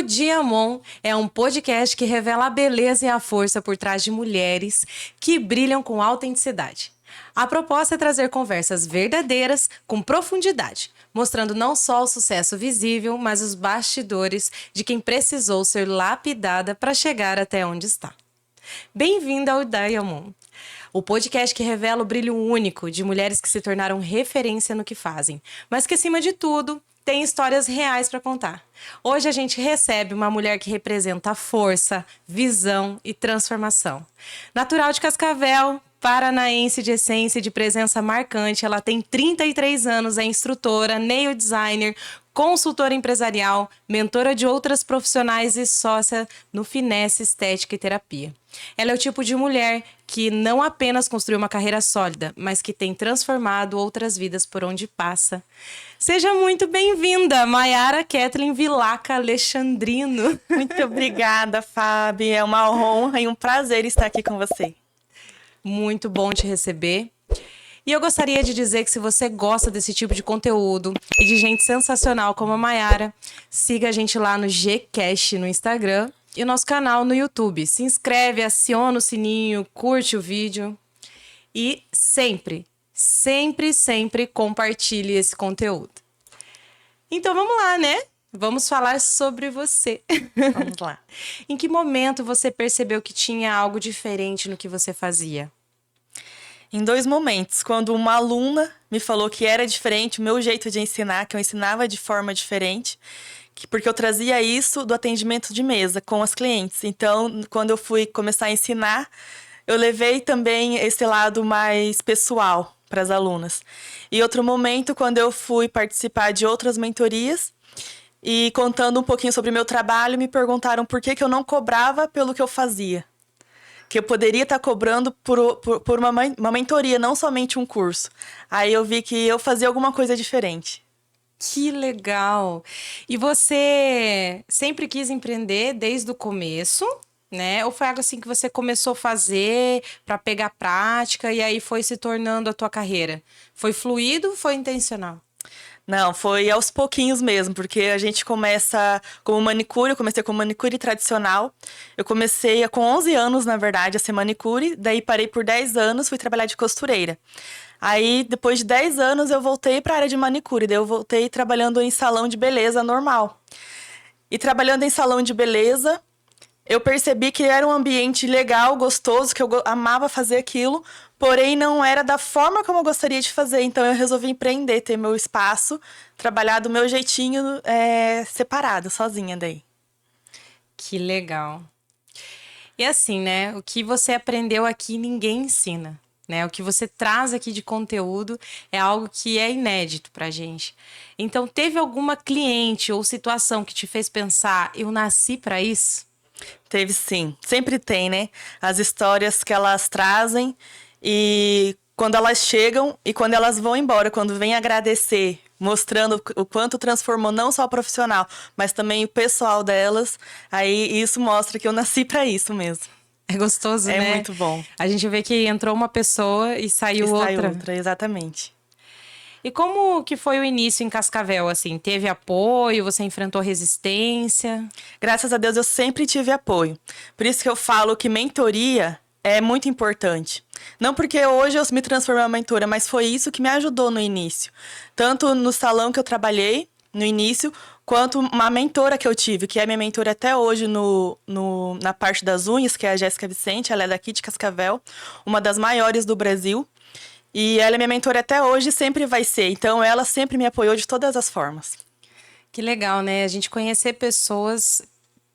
Diamond é um podcast que revela a beleza e a força por trás de mulheres que brilham com autenticidade. A proposta é trazer conversas verdadeiras com profundidade, mostrando não só o sucesso visível, mas os bastidores de quem precisou ser lapidada para chegar até onde está. Bem-vinda ao Diamond, o podcast que revela o brilho único de mulheres que se tornaram referência no que fazem, mas que, acima de tudo, tem histórias reais para contar. Hoje a gente recebe uma mulher que representa força, visão e transformação. Natural de Cascavel, paranaense de essência e de presença marcante, ela tem 33 anos, é instrutora, nail designer, consultora empresarial, mentora de outras profissionais e sócia no Finesse Estética e Terapia. Ela é o tipo de mulher que não apenas construiu uma carreira sólida, mas que tem transformado outras vidas por onde passa. Seja muito bem-vinda, Mayara Kathleen Vilaca Alexandrino. Muito obrigada, Fábio. É uma honra e um prazer estar aqui com você. Muito bom te receber. E eu gostaria de dizer que se você gosta desse tipo de conteúdo e de gente sensacional como a Mayara, siga a gente lá no Gcast no Instagram e o nosso canal no YouTube. Se inscreve, aciona o sininho, curte o vídeo e sempre compartilhe esse conteúdo. Então vamos lá, né? Vamos falar sobre você. Vamos lá. Em que momento você percebeu que tinha algo diferente no que você fazia? Em 2 momentos, quando uma aluna me falou que era diferente o meu jeito de ensinar, que eu ensinava de forma diferente, porque eu trazia isso do atendimento de mesa com as clientes. Então, quando eu fui começar a ensinar, eu levei também esse lado mais pessoal para as alunas. E outro momento, quando eu fui participar de outras mentorias e contando um pouquinho sobre o meu trabalho, me perguntaram por que eu não cobrava pelo que eu fazia. Que eu poderia estar cobrando por uma mentoria, não somente um curso. Aí eu vi que eu fazia alguma coisa diferente. Que legal! E você sempre quis empreender desde o começo, né? Ou foi algo assim que você começou a fazer para pegar prática e aí foi se tornando a tua carreira? Foi fluido ou foi intencional? Não, foi aos pouquinhos mesmo, porque a gente começa como manicure, eu comecei com manicure tradicional. Eu comecei com 11 anos, na verdade, a ser manicure, daí parei por 10 anos, fui trabalhar de costureira. Aí, depois de 10 anos, eu voltei para a área de manicure, daí eu voltei trabalhando em salão de beleza normal. E trabalhando em salão de beleza, eu percebi que era um ambiente legal, gostoso, que eu amava fazer aquilo, porém não era da forma como eu gostaria de fazer. Então eu resolvi empreender, ter meu espaço, trabalhar do meu jeitinho, separado, sozinha daí. Que legal. E assim, né? O que você aprendeu aqui ninguém ensina, né? O que você traz aqui de conteúdo é algo que é inédito pra gente. Então, teve alguma cliente ou situação que te fez pensar, eu nasci pra isso? Teve sim, sempre tem, né? As histórias que elas trazem e quando elas chegam e quando elas vão embora, quando vêm agradecer, mostrando o quanto transformou não só o profissional, mas também o pessoal delas, aí isso mostra que eu nasci pra isso mesmo. É gostoso, né? É muito bom. A gente vê que entrou uma pessoa e saiu Sai outra. outra, exatamente. E como que foi o início em Cascavel, assim? Teve apoio? Você enfrentou resistência? Graças a Deus eu sempre tive apoio. Por isso que eu falo que mentoria é muito importante. Não porque hoje eu me transformei em uma mentora, mas foi isso que me ajudou no início. Tanto no salão que eu trabalhei no início, quanto uma mentora que eu tive, que é minha mentora até hoje na parte das unhas, que é a Jéssica Vicente, ela é daqui de Cascavel, uma das maiores do Brasil. E ela é minha mentora até hoje e sempre vai ser. Então, ela sempre me apoiou de todas as formas. Que legal, né? A gente conhecer pessoas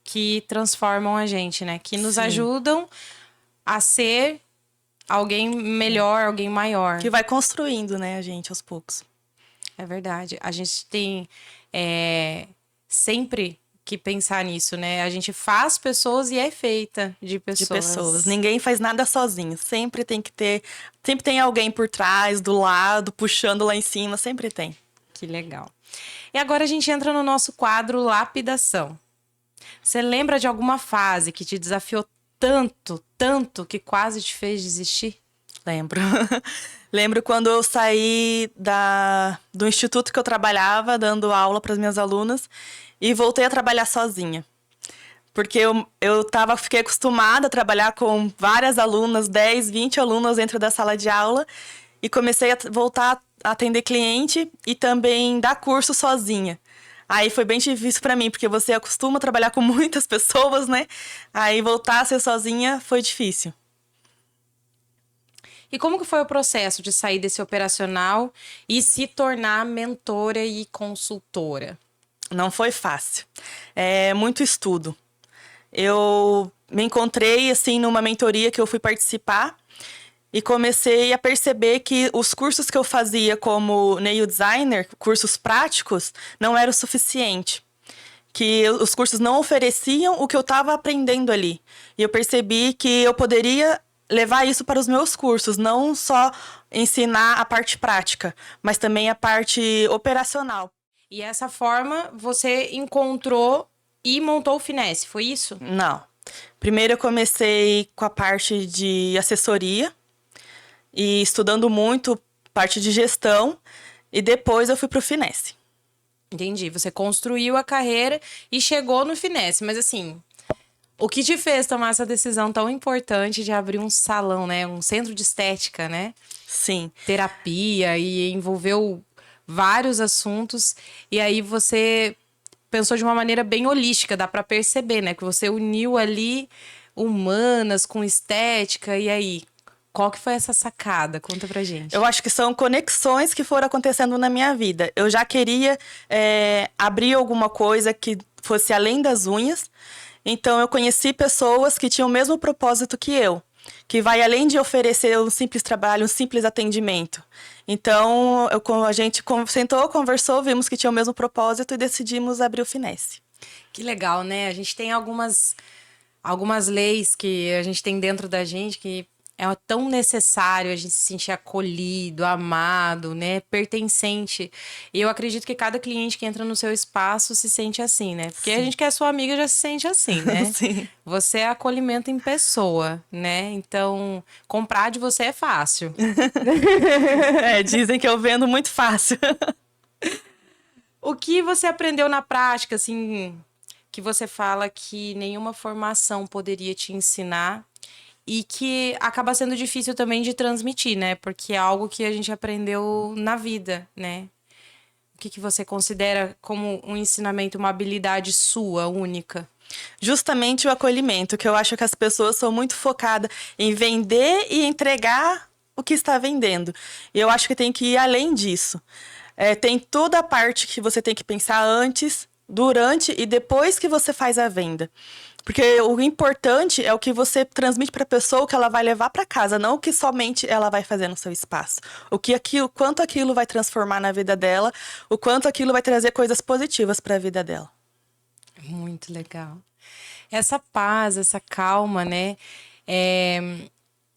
que transformam a gente, né? Que nos Sim. ajudam a ser alguém melhor, alguém maior. Que vai construindo, né, a gente, aos poucos. É verdade. A gente tem sempre que pensar nisso, né? A gente faz pessoas e é feita de pessoas. De pessoas. Ninguém faz nada sozinho. Sempre tem que ter... Sempre tem alguém por trás, do lado, puxando lá em cima. Sempre tem. Que legal. E agora a gente entra no nosso quadro Lapidação. Você lembra de alguma fase que te desafiou tanto, que quase te fez desistir? Lembro. Lembro quando eu saí do instituto que eu trabalhava, dando aula para as minhas alunas, e voltei a trabalhar sozinha. Porque fiquei acostumada a trabalhar com várias alunas, 10, 20 alunas dentro da sala de aula. E comecei a voltar a atender cliente e também dar curso sozinha. Aí foi bem difícil para mim, porque você acostuma a trabalhar com muitas pessoas, né? Aí voltar a ser sozinha foi difícil. E como que foi o processo de sair desse operacional e se tornar mentora e consultora? Não foi fácil. É muito estudo. Eu me encontrei, assim, numa mentoria que eu fui participar e comecei a perceber que os cursos que eu fazia como nail designer, cursos práticos, não era o suficiente. Que os cursos não ofereciam o que eu estava aprendendo ali. E eu percebi que eu poderia levar isso para os meus cursos, não só ensinar a parte prática, mas também a parte operacional. E essa forma você encontrou e montou o Finesse, foi isso? Não. Primeiro eu comecei com a parte de assessoria e estudando muito parte de gestão e depois eu fui para o Finesse. Entendi. Você construiu a carreira e chegou no Finesse, mas assim, o que te fez tomar essa decisão tão importante de abrir um salão, né? Um centro de estética, né? Sim. Terapia e envolveu vários assuntos. E aí você pensou de uma maneira bem holística, dá pra perceber, né? Que você uniu ali humanas com estética. E aí, qual que foi essa sacada? Conta pra gente. Eu acho que são conexões que foram acontecendo na minha vida. Eu já queria abrir alguma coisa que fosse além das unhas. Então, eu conheci pessoas que tinham o mesmo propósito que eu. Que vai além de oferecer um simples trabalho, um simples atendimento. Então, a gente sentou, conversou, vimos que tinha o mesmo propósito e decidimos abrir o Finesse. Que legal, né? A gente tem algumas leis que a gente tem dentro da gente que é tão necessário a gente se sentir acolhido, amado, né? Pertencente. E eu acredito que cada cliente que entra no seu espaço se sente assim, né? Porque Sim. a gente que é sua amiga já se sente assim, né? Sim. Você é acolhimento em pessoa, né? Então, comprar de você é fácil. Dizem que eu vendo muito fácil. O que você aprendeu na prática, assim, que você fala que nenhuma formação poderia te ensinar e que acaba sendo difícil também de transmitir, né? Porque é algo que a gente aprendeu na vida, né? O que você considera como um ensinamento, uma habilidade sua, única? Justamente o acolhimento, que eu acho que as pessoas são muito focadas em vender e entregar o que está vendendo. E eu acho que tem que ir além disso. Tem toda a parte que você tem que pensar antes, durante e depois que você faz a venda. Porque o importante é o que você transmite para a pessoa, o que ela vai levar para casa, não o que somente ela vai fazer no seu espaço. Quanto aquilo vai transformar na vida dela, o quanto aquilo vai trazer coisas positivas para a vida dela. Muito legal. Essa paz, essa calma, né?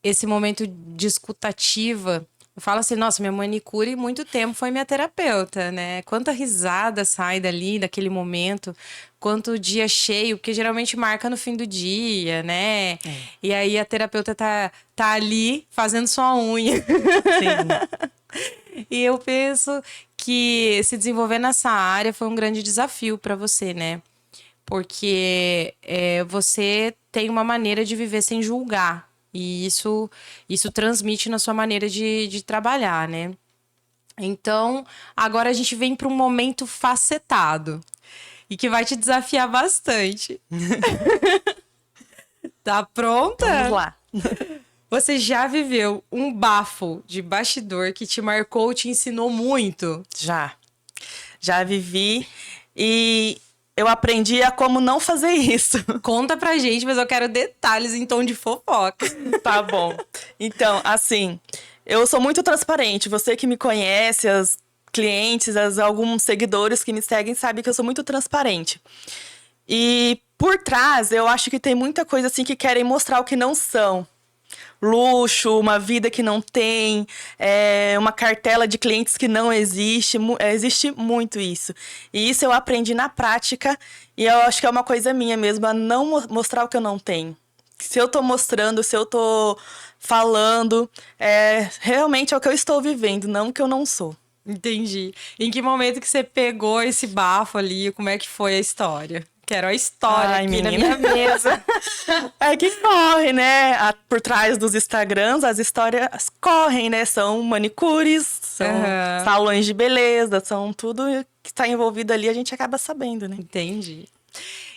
Esse momento de escutativa. Eu falo assim, nossa, minha manicure muito tempo foi minha terapeuta, né? Quanta risada sai dali, daquele momento. Quanto dia cheio, porque geralmente marca no fim do dia, né? E aí a terapeuta tá ali fazendo sua unha. Sim. E eu penso que se desenvolver nessa área foi um grande desafio para você, né? Porque você tem uma maneira de viver sem julgar. E isso transmite na sua maneira de trabalhar, né? Então, agora a gente vem para um momento facetado. E que vai te desafiar bastante. Tá pronta? Vamos lá. Você já viveu um bafo de bastidor que te marcou, te ensinou muito? Já vivi e eu aprendi a como não fazer isso. Conta pra gente, mas eu quero detalhes em tom de fofoca. Tá bom. Então, assim, eu sou muito transparente. Você que me conhece, as clientes, alguns seguidores que me seguem, sabem que eu sou muito transparente. E por trás, eu acho que tem muita coisa assim que querem mostrar o que não são. Luxo, uma vida que não tem, uma cartela de clientes que não existe. Existe muito isso. E isso eu aprendi na prática e eu acho que é uma coisa minha mesmo, a não mostrar o que eu não tenho. Se eu tô mostrando, se eu tô falando, realmente é o que eu estou vivendo, não o que eu não sou. Entendi. Em que momento que você pegou esse bafo ali? Como é que foi a história? Quero a história Ai, aqui na menina. minha mesa. É que corre, né? Por trás dos Instagrams, as histórias correm, né? São manicures, são Aham. salões de beleza, são tudo que está envolvido ali, a gente acaba sabendo, né? Entendi.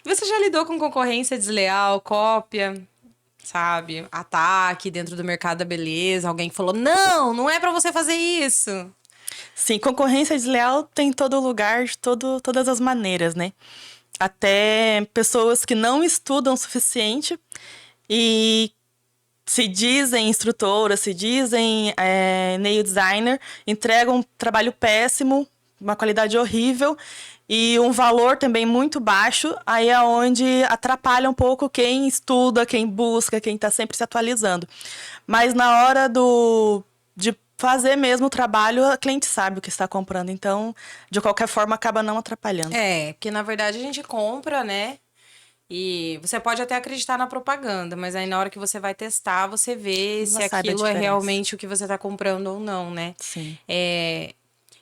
E você já lidou com concorrência desleal, cópia, sabe? Ataque dentro do mercado da beleza? Alguém que falou, não, não é pra você fazer isso. Sim, concorrência desleal tem em todo lugar, de todas as maneiras, né? Até pessoas que não estudam o suficiente e se dizem instrutora, se dizem nail designer, entregam um trabalho péssimo, uma qualidade horrível e um valor também muito baixo, aí é onde atrapalha um pouco quem estuda, quem busca, quem está sempre se atualizando. Mas na hora de fazer mesmo o trabalho, a cliente sabe o que está comprando, então, de qualquer forma, acaba não atrapalhando. É, porque na verdade a gente compra, né? E você pode até acreditar na propaganda, mas aí na hora que você vai testar, você vê Não se sabe a aquilo é diferença. realmente o que você tá comprando ou não, né? Sim.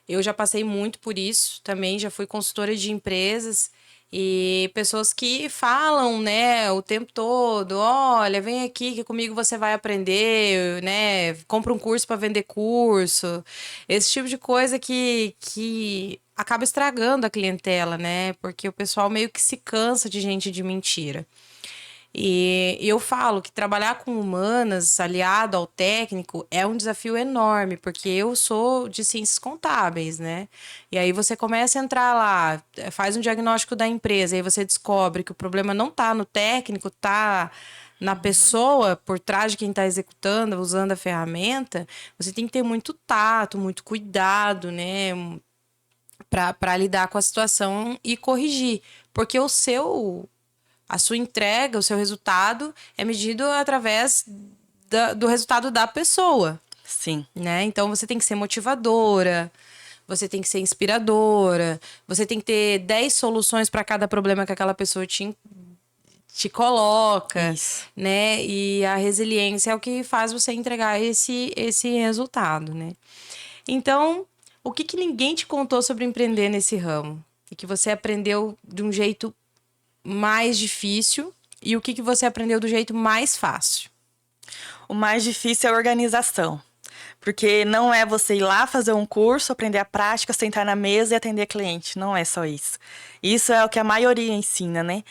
Eu já passei muito por isso também, já fui consultora de empresas e pessoas que falam, né, o tempo todo, olha, vem aqui que comigo você vai aprender, né, compra um curso para vender curso, esse tipo de coisa que acaba estragando a clientela, né, porque o pessoal meio que se cansa de gente de mentira. E eu falo que trabalhar com humanas, aliado ao técnico, é um desafio enorme, porque eu sou de ciências contábeis, né? E aí você começa a entrar lá, faz um diagnóstico da empresa, e aí você descobre que o problema não tá no técnico, tá na pessoa por trás de quem está executando, usando a ferramenta. Você tem que ter muito tato, muito cuidado, né? Para lidar com a situação e corrigir. Porque a sua entrega, o seu resultado é medido através do resultado da pessoa, Sim. né? Então você tem que ser motivadora, você tem que ser inspiradora, você tem que ter 10 soluções para cada problema que aquela pessoa te coloca, Isso. né? E a resiliência é o que faz você entregar esse resultado, né? Então, o que ninguém te contou sobre empreender nesse ramo? E que você aprendeu de um jeito mais difícil e o que você aprendeu do jeito mais fácil? O mais difícil é a organização. Porque não é você ir lá fazer um curso, aprender a prática, sentar na mesa e atender cliente. Não é só isso. Isso é o que a maioria ensina, né?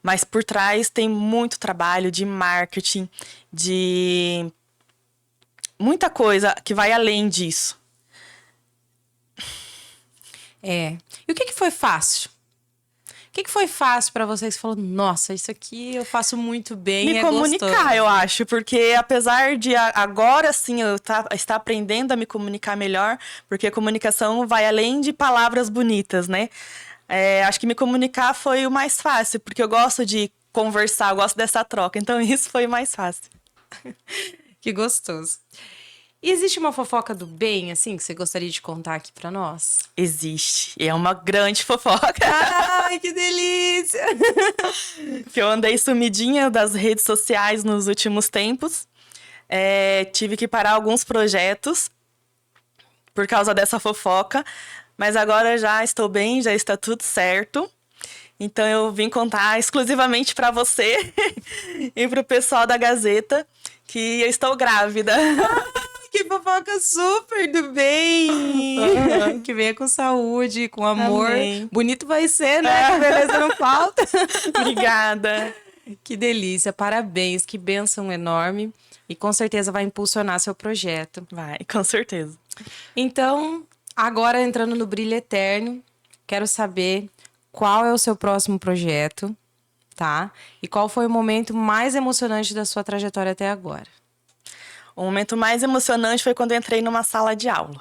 Mas por trás tem muito trabalho de marketing, de muita coisa que vai além disso. É. E o que foi fácil? O que foi fácil pra vocês? Você falou, nossa, isso aqui eu faço muito bem, Me é comunicar, gostoso. eu acho, porque apesar de agora sim eu estar aprendendo a me comunicar melhor, porque a comunicação vai além de palavras bonitas, né? Acho que me comunicar foi o mais fácil, porque eu gosto de conversar, eu gosto dessa troca, então isso foi o mais fácil. Que gostoso. E existe uma fofoca do bem, assim, que você gostaria de contar aqui pra nós? Existe, e é uma grande fofoca. Ai, que delícia! Que eu andei sumidinha das redes sociais nos últimos tempos. Tive que parar alguns projetos por causa dessa fofoca, mas agora já estou bem, já está tudo certo. Então eu vim contar exclusivamente para você e para o pessoal da Gazeta que eu estou grávida. Que fofoca super do bem! Que venha com saúde, com amor. Amém. Bonito vai ser, né? Que beleza não falta. Obrigada. Que delícia, parabéns, que bênção enorme. E com certeza vai impulsionar seu projeto. Vai, com certeza. Então, agora entrando no brilho eterno, quero saber qual é o seu próximo projeto, tá? E qual foi o momento mais emocionante da sua trajetória até agora? O momento mais emocionante foi quando eu entrei numa sala de aula.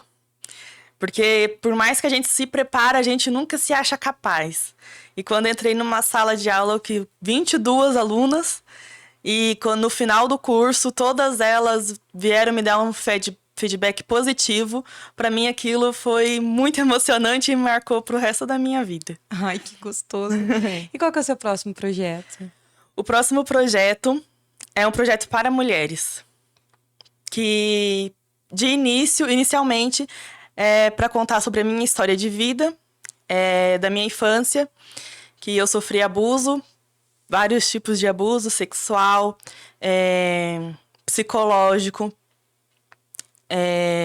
Porque por mais que a gente se prepara, a gente nunca se acha capaz. E quando eu entrei numa sala de aula que 22 alunas, e quando no final do curso todas elas vieram me dar um feedback positivo, para mim aquilo foi muito emocionante e me marcou pro resto da minha vida. Ai, que gostoso. E qual que é o seu próximo projeto? O próximo projeto é um projeto para mulheres. Que inicialmente é para contar sobre a minha história de vida, da minha infância, que eu sofri abuso, vários tipos de abuso sexual, psicológico,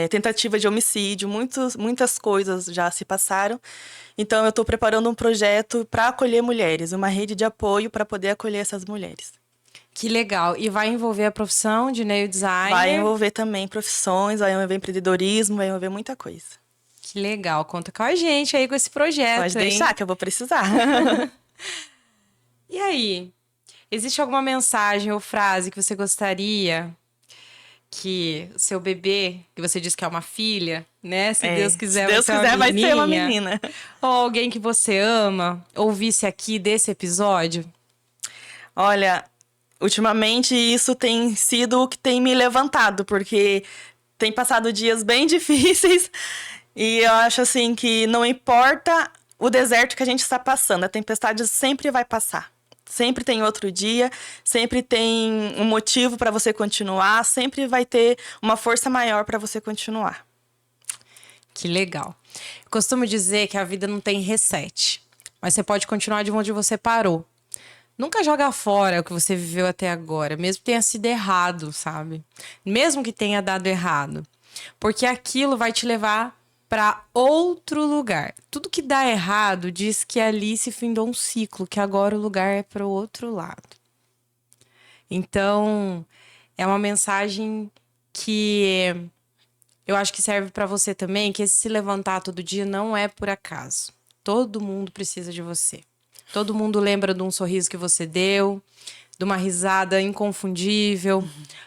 tentativa de homicídio, muitas coisas já se passaram. Então, eu estou preparando um projeto para acolher mulheres, uma rede de apoio para poder acolher essas mulheres. Que legal. E vai envolver a profissão de nail designer? Vai envolver também profissões, vai envolver empreendedorismo, vai envolver muita coisa. Que legal. Conta com a gente aí com esse projeto. Pode deixar, que eu vou precisar. E aí? Existe alguma mensagem ou frase que você gostaria que o seu bebê, que você disse que é uma filha, né? Se Deus quiser, se Deus quiser, vai ser uma menina. Ou alguém que você ama, ouvisse aqui desse episódio? Olha, ultimamente isso tem sido o que tem me levantado, porque tem passado dias bem difíceis e eu acho assim que não importa o deserto que a gente está passando, a tempestade sempre vai passar. Sempre tem outro dia, sempre tem um motivo para você continuar, sempre vai ter uma força maior para você continuar. Que legal. Eu costumo dizer que a vida não tem reset, mas você pode continuar de onde você parou. Nunca joga fora o que você viveu até agora, mesmo que tenha sido errado, sabe? Mesmo que tenha dado errado. Porque aquilo vai te levar para outro lugar. Tudo que dá errado diz que ali se findou um ciclo, que agora o lugar é para o outro lado. Então, é uma mensagem que eu acho que serve para você também, que esse se levantar todo dia não é por acaso. Todo mundo precisa de você. Todo mundo lembra de um sorriso que você deu, de uma risada inconfundível.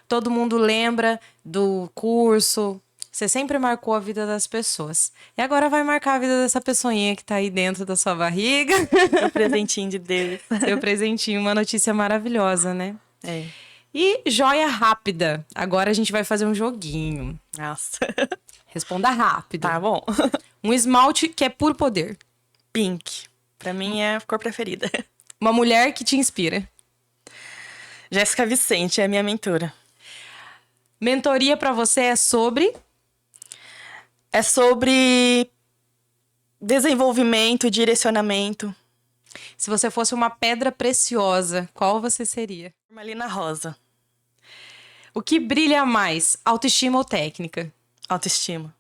Todo mundo lembra do curso. Você sempre marcou a vida das pessoas. E agora vai marcar a vida dessa pessoinha que tá aí dentro da sua barriga. O presentinho de Deus. Seu presentinho, uma notícia maravilhosa, né? É. E joia rápida. Agora a gente vai fazer um joguinho. Nossa. Responda rápido. Tá bom. Um esmalte que é puro poder. Pink. Pra mim é a cor preferida. Uma mulher que te inspira. Jéssica Vicente é a minha mentora. Mentoria pra você é sobre... É sobre desenvolvimento, direcionamento. Se você fosse uma pedra preciosa, qual você seria? Turmalina rosa. O que brilha mais, autoestima ou técnica? Autoestima.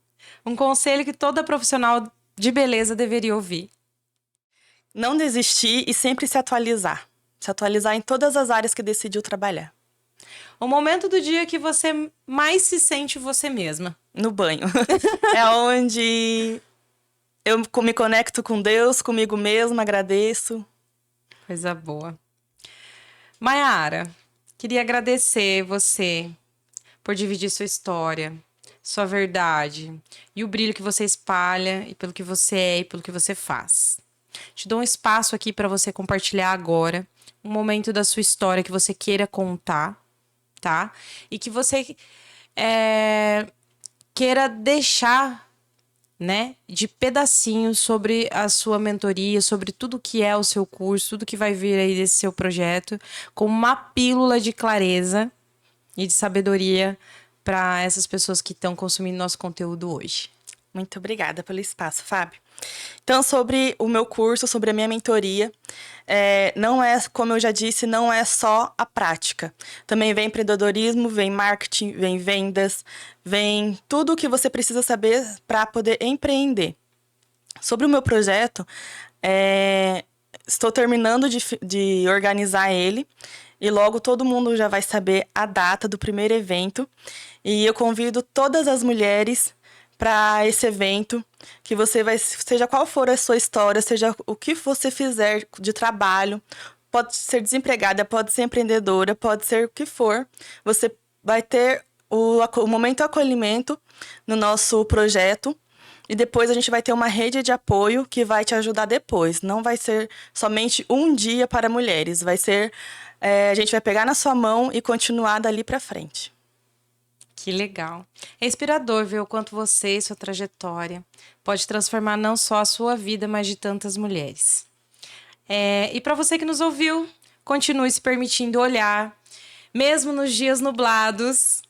Um conselho que toda profissional de beleza deveria ouvir. Não desistir e sempre se atualizar. Se atualizar em todas as áreas que decidiu trabalhar. O momento do dia que você mais se sente você mesma. No banho. É onde eu me conecto com Deus, comigo mesma, agradeço. Coisa boa. Maiara, queria agradecer você por dividir sua história, sua verdade e o brilho que você espalha e pelo que você é e pelo que você faz. Te dou um espaço aqui para você compartilhar agora um momento da sua história que você queira contar, tá? E que você queira deixar, né, de pedacinhos sobre a sua mentoria, sobre tudo que é o seu curso, tudo que vai vir aí desse seu projeto, com uma pílula de clareza e de sabedoria para essas pessoas que estão consumindo nosso conteúdo hoje. Muito obrigada pelo espaço, Fábio. Então, sobre o meu curso, sobre a minha mentoria, não é, como eu já disse, não é só a prática. Também vem empreendedorismo, vem marketing, vem vendas, vem tudo o que você precisa saber para poder empreender. Sobre o meu projeto, estou terminando de organizar ele e logo todo mundo já vai saber a data do primeiro evento. E eu convido todas as mulheres para esse evento, que você vai, seja qual for a sua história, seja o que você fizer de trabalho, pode ser desempregada, pode ser empreendedora, pode ser o que for, você vai ter o momento acolhimento no nosso projeto e depois a gente vai ter uma rede de apoio que vai te ajudar depois. Não vai ser somente um dia para mulheres, vai ser, a gente vai pegar na sua mão e continuar dali para frente. Que legal. É inspirador ver o quanto você e sua trajetória pode transformar não só a sua vida, mas de tantas mulheres. E para você que nos ouviu, continue se permitindo olhar, mesmo nos dias nublados,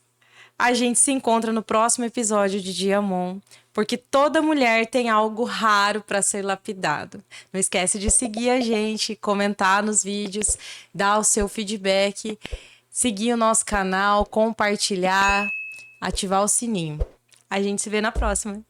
A gente se encontra no próximo episódio de Diamond, porque toda mulher tem algo raro para ser lapidado. Não esquece de seguir a gente, comentar nos vídeos, dar o seu feedback, seguir o nosso canal, compartilhar, ativar o sininho. A gente se vê na próxima.